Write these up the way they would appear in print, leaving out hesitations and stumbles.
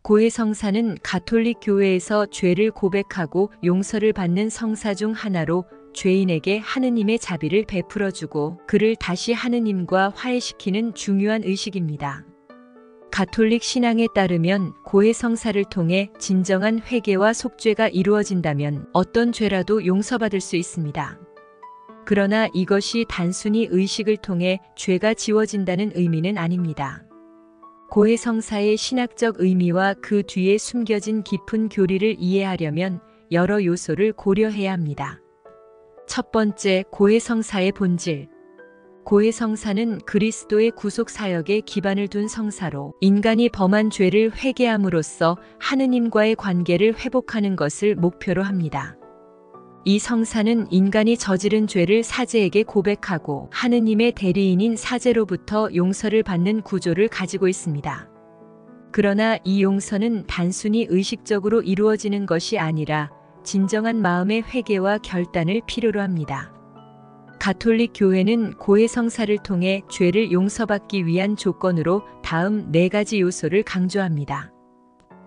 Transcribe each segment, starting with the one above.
고해 성사는 가톨릭 교회에서 죄를 고백하고 용서를 받는 성사 중 하나로 죄인에게 하느님의 자비를 베풀어주고 그를 다시 하느님과 화해시키는 중요한 의식입니다. 가톨릭 신앙에 따르면 고해 성사를 통해 진정한 회개와 속죄가 이루어진다면 어떤 죄라도 용서받을 수 있습니다. 그러나 이것이 단순히 의식을 통해 죄가 지워진다는 의미는 아닙니다. 고해 성사의 신학적 의미와 그 뒤에 숨겨진 깊은 교리를 이해하려면 여러 요소를 고려해야 합니다. 첫 번째, 고해 성사의 본질. 고해 성사는 그리스도의 구속 사역에 기반을 둔 성사로 인간이 범한 죄를 회개함으로써 하느님과의 관계를 회복하는 것을 목표로 합니다. 이 성사는 인간이 저지른 죄를 사제에게 고백하고 하느님의 대리인인 사제로부터 용서를 받는 구조를 가지고 있습니다. 그러나 이 용서는 단순히 의식적으로 이루어지는 것이 아니라 진정한 마음의 회개와 결단을 필요로 합니다. 가톨릭 교회는 고해 성사를 통해 죄를 용서받기 위한 조건으로 다음 4가지 요소를 강조합니다.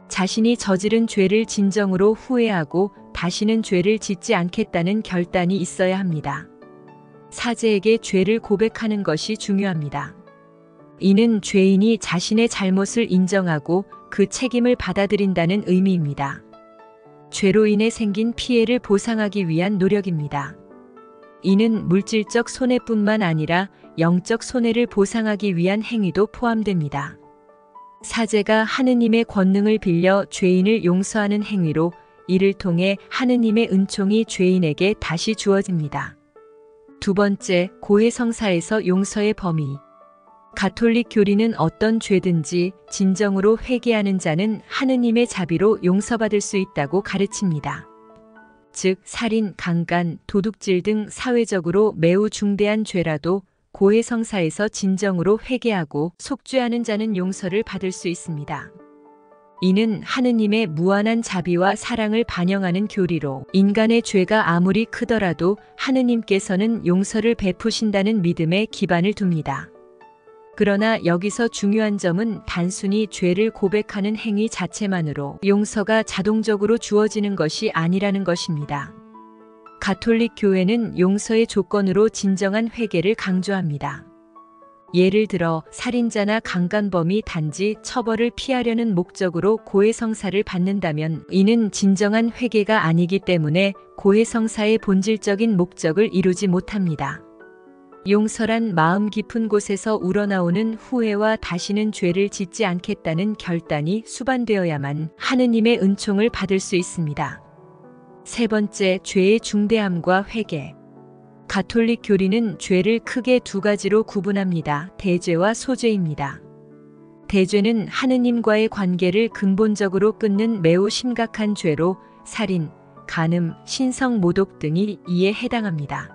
자신이 저지른 죄를 진정으로 후회하고 다시는 죄를 짓지 않겠다는 결단이 있어야 합니다. 사제에게 죄를 고백하는 것이 중요합니다. 이는 죄인이 자신의 잘못을 인정하고 그 책임을 받아들인다는 의미입니다. 죄로 인해 생긴 피해를 보상하기 위한 노력입니다. 이는 물질적 손해뿐만 아니라 영적 손해를 보상하기 위한 행위도 포함됩니다. 사제가 하느님의 권능을 빌려 죄인을 용서하는 행위로 이를 통해 하느님의 은총이 죄인에게 다시 주어집니다. 두 번째, 고해 성사에서 용서의 범위. 가톨릭 교리는 어떤 죄든지 진정으로 회개하는 자는 하느님의 자비로 용서받을 수 있다고 가르칩니다. 즉, 살인, 강간, 도둑질 등 사회적으로 매우 중대한 죄라도 고해 성사에서 진정으로 회개하고 속죄하는 자는 용서를 받을 수 있습니다. 이는 하느님의 무한한 자비와 사랑을 반영하는 교리로 인간의 죄가 아무리 크더라도 하느님께서는 용서를 베푸신다는 믿음에 기반을 둡니다. 그러나 여기서 중요한 점은 단순히 죄를 고백하는 행위 자체만으로 용서가 자동적으로 주어지는 것이 아니라는 것입니다. 가톨릭 교회는 용서의 조건으로 진정한 회개를 강조합니다. 예를 들어 살인자나 강간범이 단지 처벌을 피하려는 목적으로 고해 성사를 받는다면 이는 진정한 회개가 아니기 때문에 고해 성사의 본질적인 목적을 이루지 못합니다. 용서란 마음 깊은 곳에서 우러나오는 후회와 다시는 죄를 짓지 않겠다는 결단이 수반되어야만 하느님의 은총을 받을 수 있습니다. 세 번째, 죄의 중대함과 회개. 가톨릭 교리는 죄를 크게 2가지로 구분합니다. 대죄와 소죄입니다. 대죄는 하느님과의 관계를 근본적으로 끊는 매우 심각한 죄로 살인, 간음, 신성 모독 등이 이에 해당합니다.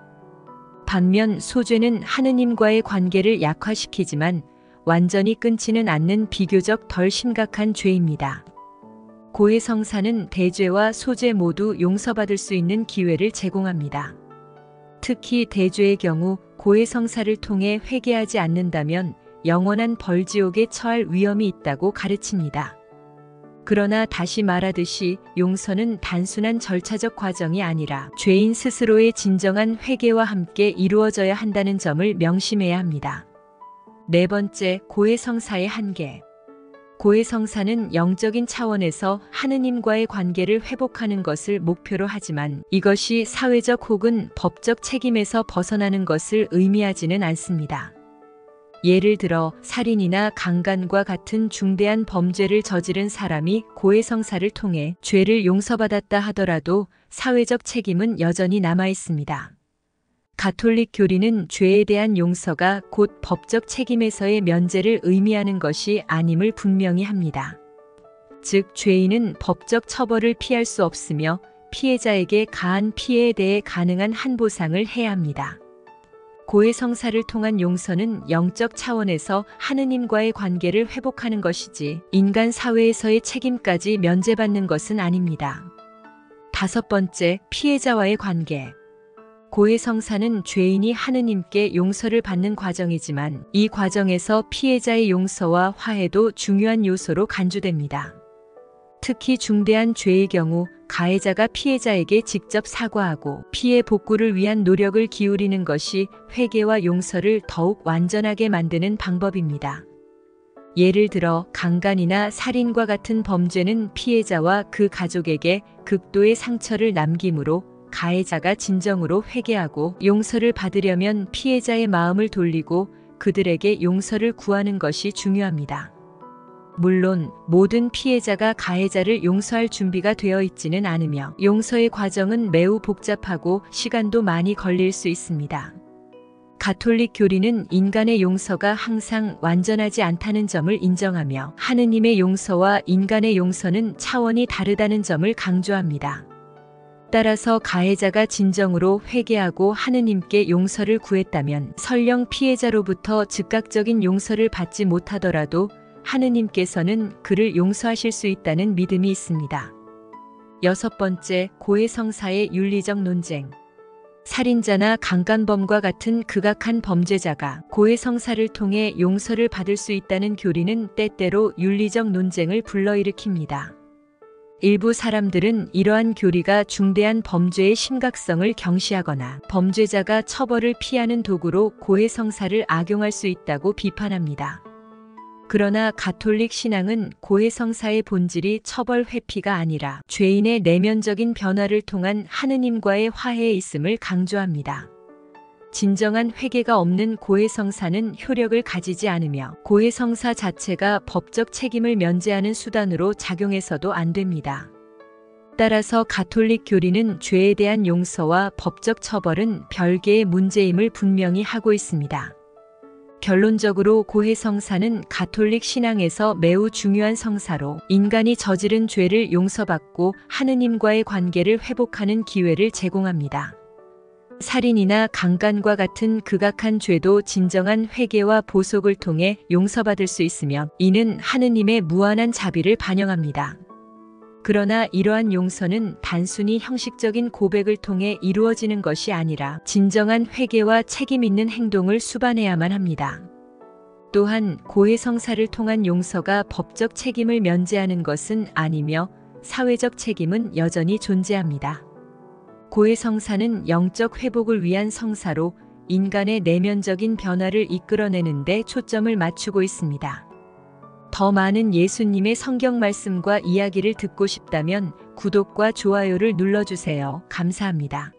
반면 소죄는 하느님과의 관계를 약화시키지만 완전히 끊지는 않는 비교적 덜 심각한 죄입니다. 고해 성사는 대죄와 소죄 모두 용서받을 수 있는 기회를 제공합니다. 특히 대죄의 경우 고해 성사를 통해 회개하지 않는다면 영원한 벌지옥에 처할 위험이 있다고 가르칩니다. 그러나 다시 말하듯이 용서는 단순한 절차적 과정이 아니라 죄인 스스로의 진정한 회개와 함께 이루어져야 한다는 점을 명심해야 합니다. 네 번째, 고해 성사의 한계. 고해 성사는 영적인 차원에서 하느님과의 관계를 회복하는 것을 목표로 하지만 이것이 사회적 혹은 법적 책임에서 벗어나는 것을 의미하지는 않습니다. 예를 들어 살인이나 강간과 같은 중대한 범죄를 저지른 사람이 고해 성사를 통해 죄를 용서받았다 하더라도 사회적 책임은 여전히 남아 있습니다. 가톨릭 교리는 죄에 대한 용서가 곧 법적 책임에서의 면제를 의미하는 것이 아님을 분명히 합니다. 즉, 죄인은 법적 처벌을 피할 수 없으며 피해자에게 가한 피해에 대해 가능한 한보상을 해야 합니다. 고해 성사를 통한 용서는 영적 차원에서 하느님과의 관계를 회복하는 것이지 인간 사회에서의 책임까지 면제받는 것은 아닙니다. 다섯 번째, 피해자와의 관계. 고해 성사는 죄인이 하느님께 용서를 받는 과정이지만 이 과정에서 피해자의 용서와 화해도 중요한 요소로 간주됩니다. 특히 중대한 죄의 경우 가해자가 피해자에게 직접 사과하고 피해 복구를 위한 노력을 기울이는 것이 회개와 용서를 더욱 완전하게 만드는 방법입니다. 예를 들어 강간이나 살인과 같은 범죄는 피해자와 그 가족에게 극도의 상처를 남기므로 가해자가 진정으로 회개하고 용서를 받으려면 피해자의 마음을 돌리고 그들에게 용서를 구하는 것이 중요합니다. 물론 모든 피해자가 가해자를 용서할 준비가 되어 있지는 않으며 용서의 과정은 매우 복잡하고 시간도 많이 걸릴 수 있습니다. 가톨릭 교리는 인간의 용서가 항상 완전하지 않다는 점을 인정하며 하느님의 용서와 인간의 용서는 차원이 다르다는 점을 강조합니다. 따라서 가해자가 진정으로 회개하고 하느님께 용서를 구했다면 설령 피해자로부터 즉각적인 용서를 받지 못하더라도 하느님께서는 그를 용서하실 수 있다는 믿음이 있습니다. 6번째, 고해성사의 윤리적 논쟁. 살인자나 강간범과 같은 극악한 범죄자가 고해성사를 통해 용서를 받을 수 있다는 교리는 때때로 윤리적 논쟁을 불러일으킵니다. 일부 사람들은 이러한 교리가 중대한 범죄의 심각성을 경시하거나 범죄자가 처벌을 피하는 도구로 고해성사를 악용할 수 있다고 비판합니다. 그러나 가톨릭 신앙은 고해성사의 본질이 처벌 회피가 아니라 죄인의 내면적인 변화를 통한 하느님과의 화해에 있음을 강조합니다. 진정한 회개가 없는 고해성사는 효력을 가지지 않으며 고해성사 자체가 법적 책임을 면제하는 수단으로 작용해서도 안 됩니다. 따라서 가톨릭 교리는 죄에 대한 용서와 법적 처벌은 별개의 문제임을 분명히 하고 있습니다. 결론적으로 고해성사는 가톨릭 신앙에서 매우 중요한 성사로 인간이 저지른 죄를 용서받고 하느님과의 관계를 회복하는 기회를 제공합니다. 살인이나 강간과 같은 극악한 죄도 진정한 회개와 보속을 통해 용서받을 수 있으며 이는 하느님의 무한한 자비를 반영합니다. 그러나 이러한 용서는 단순히 형식적인 고백을 통해 이루어지는 것이 아니라 진정한 회개와 책임 있는 행동을 수반해야만 합니다. 또한 고해성사를 통한 용서가 법적 책임을 면제하는 것은 아니며 사회적 책임은 여전히 존재합니다. 고해성사는 영적 회복을 위한 성사로 인간의 내면적인 변화를 이끌어내는 데 초점을 맞추고 있습니다. 더 많은 예수님의 성경 말씀과 이야기를 듣고 싶다면 구독과 좋아요를 눌러주세요. 감사합니다.